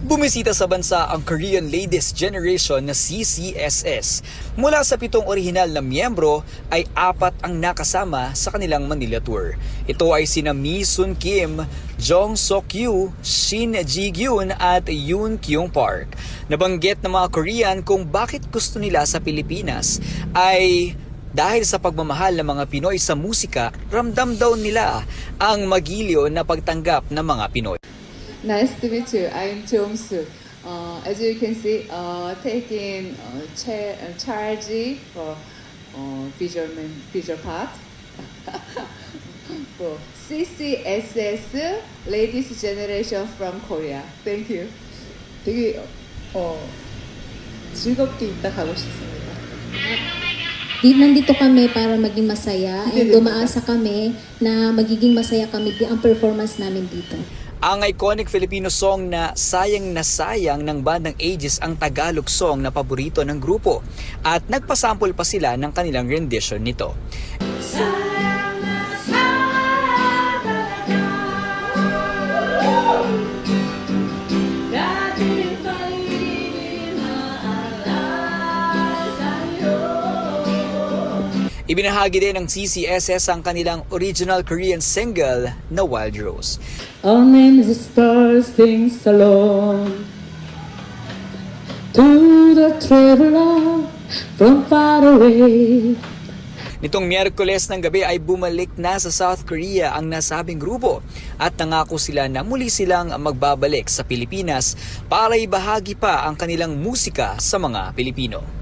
Bumisita sa bansa ang Korean Ladies Generation na CCSS. Mula sa 7 orihinal na miyembro ay 4 ang nakasama sa kanilang Manila Tour. Ito ay sina Mi Sun Kim, Jong Sok-yu, Shin Ji-gyun at Yoon Kyung Park. Nabanggit ng mga Korean kung bakit gusto nila sa Pilipinas ay dahil sa pagmamahal ng mga Pinoy sa musika, ramdam daw nila ang magiliw na pagtanggap ng mga Pinoy. Nice to meet you. I'm Jong-soo. As you can see, taking charge for visual part for CCSS Ladies Generation from Korea. Thank you. 되게 즐겁게 있다 가고 싶습니다. Nandito kami para maging masaya and umaasa kami na magiging masaya kami ang performance namin dito. Ang iconic Filipino song na Sayang na Sayang ng bandang Aegis ang Tagalog song na paborito ng grupo at nagpasample pa sila ng kanilang rendition nito. Ibinahagi din ng CCSS ang kanilang original Korean single na Wild Rose. Our name is the stars sings alone to the traveler from far away. Nitong Miyerkules ng gabi ay bumalik na sa South Korea ang nasabing grupo at nangako sila na muli silang magbabalik sa Pilipinas para ibahagi pa ang kanilang musika sa mga Pilipino.